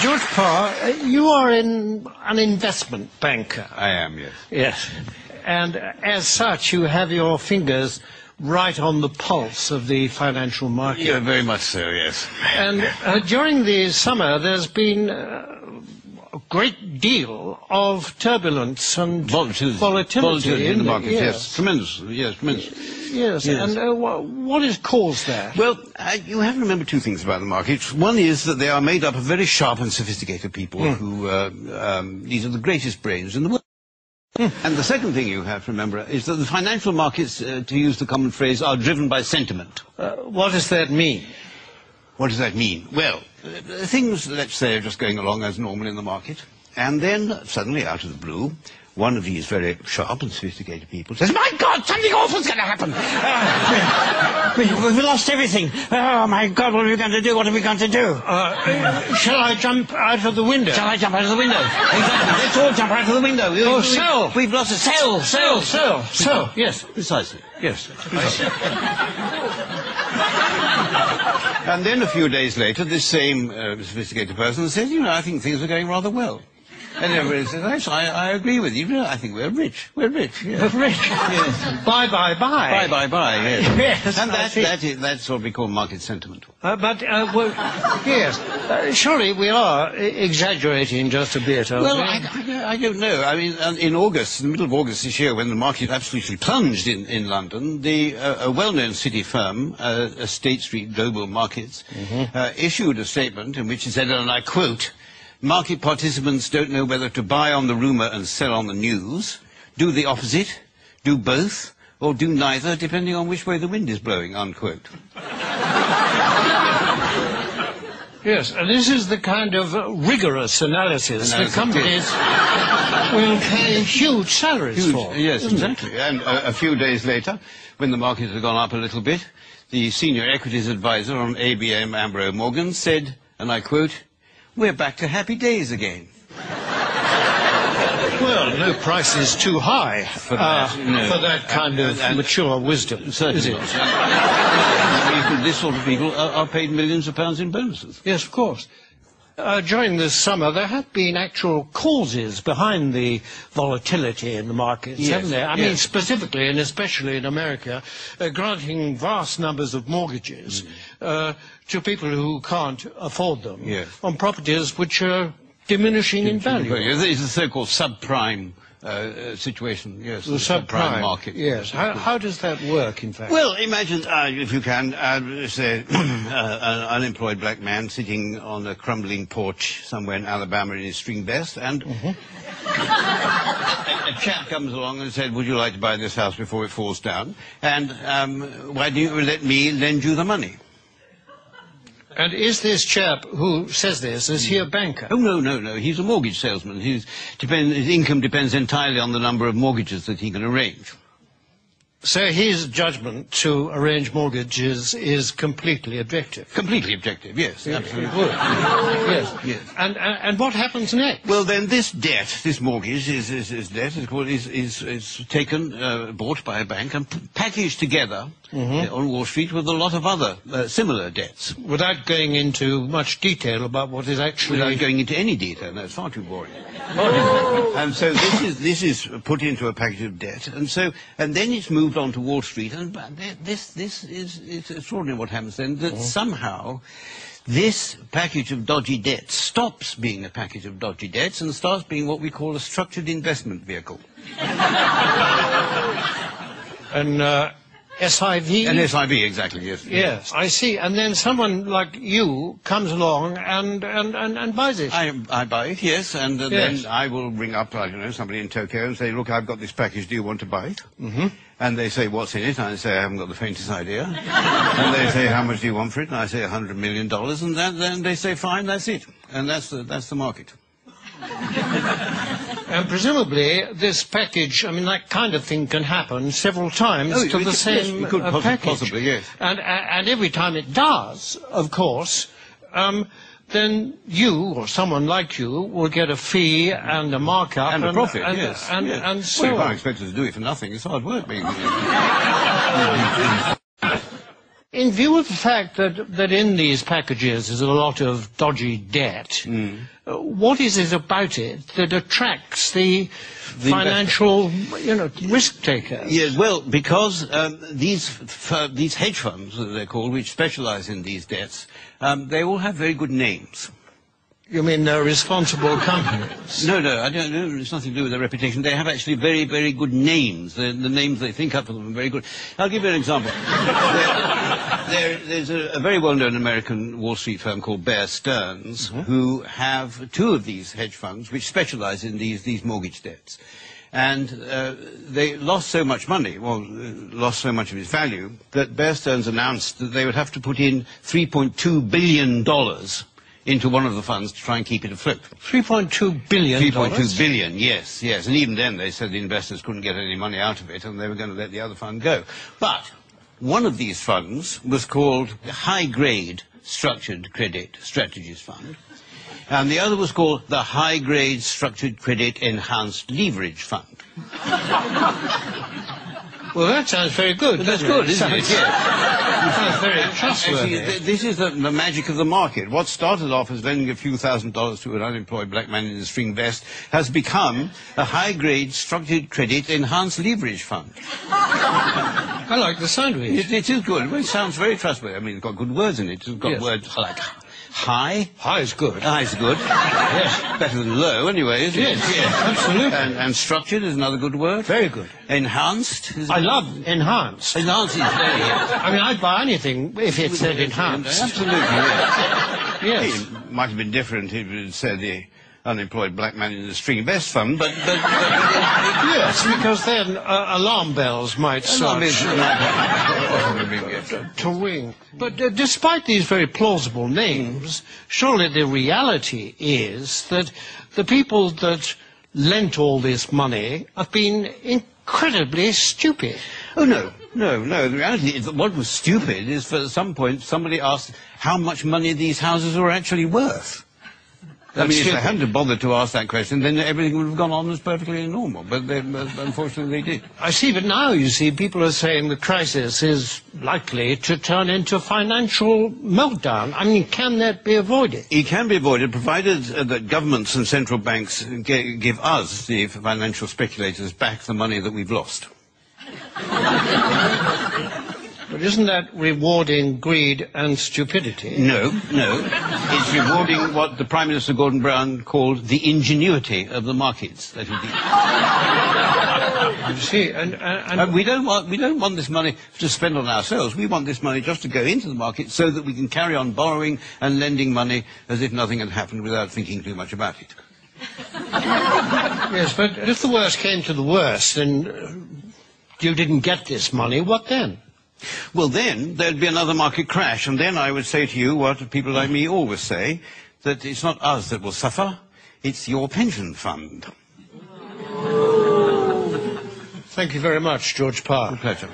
George Parr, you are an investment banker. I am, yes. Yes. And as such, you have your fingers right on the pulse of the financial market. Yeah, very much so, yes. And during the summer, there's been a great deal of turbulence and volatility in the market, yes. Tremendous, yes, tremendous. Yes, and what has caused that? Well, you have to remember two things about the market. One is that they are made up of very sharp and sophisticated people who, these are the greatest brains in the world. And the second thing you have to remember is that the financial markets, to use the common phrase, are driven by sentiment. What does that mean? What does that mean? Well, things, let's say, are just going along as normal in the market, and then, suddenly, out of the blue, one of these very sharp and sophisticated people says, "My God, something awful's going to happen! We've lost everything! Oh, my God, what are we going to do? What are we going to do? Shall I jump out of the window? Shall I jump out of the window? Exactly, let's all jump out of the window! Oh, sell! We've lost a sell! Yes. Precisely. Yes. And then a few days later, this same sophisticated person says, "You know, I think things are going rather well." And everybody says, I agree with you. You know, I think we're rich. We're rich. Yes. We're rich. Yes. Buy. Buy, yes. Yes, and that's what we call market sentiment. Yes. Surely we are exaggerating just a bit, aren't we? Well, I don't know. I mean, in August, in the middle of August this year, when the market absolutely plunged in London, a well-known city firm, State Street Global Markets, issued a statement in which it said, and I quote, "Market participants don't know whether to buy on the rumour and sell on the news, do the opposite, do both, or do neither, depending on which way the wind is blowing," unquote. Yes, and this is the kind of rigorous analysis that companies will pay huge salaries for. Yes, exactly. And a few days later, when the market had gone up a little bit, the senior equities advisor on ABM Ambrose Morgan said, and I quote, "We're back to happy days again." Well, no price is too high for that kind of mature wisdom, certainly. Is it? This sort of people are paid millions of pounds in bonuses. Yes, of course. During this summer, there have been actual causes behind the volatility in the markets, haven't there? I mean, specifically and especially in America, granting vast numbers of mortgages to people who can't afford them on properties which are diminishing in value. It's the so-called subprime situation, yes. The subprime market. Yes. How does that work, in fact? Well, imagine, if you can, say, an unemployed black man sitting on a crumbling porch somewhere in Alabama in his string vest, and a chap comes along and said, "Would you like to buy this house before it falls down? And why do you let me lend you the money?" And is this chap who says this, is he a banker? Oh, no. He's a mortgage salesman. His income depends entirely on the number of mortgages that he can arrange. So his judgment to arrange mortgages is completely objective? Completely objective, yes, absolutely. Yes. And what happens next? Well, then this debt, this mortgage, is taken, bought by a bank and packaged together on Wall Street with a lot of other similar debts. Without going into much detail about what is actually... Without going into any detail, no, it's far too boring. And so this is put into a package of debt, and then it's moved on to Wall Street, and it's extraordinary what happens then, that somehow this package of dodgy debts stops being a package of dodgy debts and starts being what we call a structured investment vehicle. An SIV? An SIV, exactly, yes. Yes, I see. And then someone like you comes along and buys it. I buy it, yes, and then I will ring up, I don't know, somebody in Tokyo and say, "Look, I've got this package, do you want to buy it?" And they say, "What's in it?" And I say, "I haven't got the faintest idea." And they say, "How much do you want for it?" And I say, $100 million, and then they say, "Fine, that's it." And that's the market. And presumably this package, I mean, that kind of thing can happen several times to the same package. Possibly, yes. And every time it does, of course, then you, or someone like you, will get a fee and a markup. And a profit, yes. And so well, you can't expect us to do it for nothing. It's hard work being in view of the fact that in these packages is a lot of dodgy debt, what is it about it that attracts the financial, risk takers? Yes, well, because these hedge funds, as they're called, which specialize in these debts, they all have very good names. You mean they're responsible companies? No, I don't know. It's nothing to do with their reputation. They have actually very, very good names. The names they think up for them are very good. I'll give you an example. There's a very well-known American Wall Street firm called Bear Stearns, who have two of these hedge funds which specialize in these mortgage debts. And they lost so much money, lost so much of its value, that Bear Stearns announced that they would have to put in $3.2 billion into one of the funds to try and keep it afloat. $3.2 billion? 3.2 billion, yes. And even then they said the investors couldn't get any money out of it and they were going to let the other fund go. But one of these funds was called the High Grade Structured Credit Strategies Fund, and the other was called the High Grade Structured Credit Enhanced Leverage Fund. Well, that sounds very good. That's good, isn't it? It sounds very trustworthy. Actually, this is the magic of the market. What started off as lending a few $1,000s to an unemployed black man in a string vest has become a high-grade structured credit enhanced leverage fund. I like the sound of it. It is good. It sounds very trustworthy. I mean, it's got good words in it. It's got words like high. High is good. High is good. Yes. Better than low, anyway, isn't it? Yes, absolutely. And structured is another good word. Very good. Enhanced. I love enhanced. Enhanced is very good. I mean, I'd buy anything if it said enhanced. Absolutely, yes. Yes. It might have been different if it said the unemployed black man in the string vest fund, but yes, because then alarm bells might start to ring. But despite these very plausible names, surely the reality is that the people that lent all this money have been incredibly stupid. Oh, no. The reality is that what was stupid is, at some point, somebody asked how much money these houses were actually worth. I mean, if they hadn't bothered to ask that question, then everything would have gone on as perfectly normal. But unfortunately, they did. I see, but now, you see, people are saying the crisis is likely to turn into a financial meltdown. I mean, can that be avoided? It can be avoided, provided that governments and central banks give us, the financial speculators, back the money that we've lost. But isn't that rewarding greed and stupidity? No. It's rewarding what the Prime Minister Gordon Brown called the ingenuity of the markets. That you see, and we don't want this money to spend on ourselves. We want this money just to go into the market so that we can carry on borrowing and lending money as if nothing had happened without thinking too much about it. Yes, but if the worst came to the worst and you didn't get this money, what then? Well, then there'd be another market crash, and then I would say to you what people like me always say, that it's not us that will suffer, it's your pension fund. Thank you very much, George Parr. A pleasure.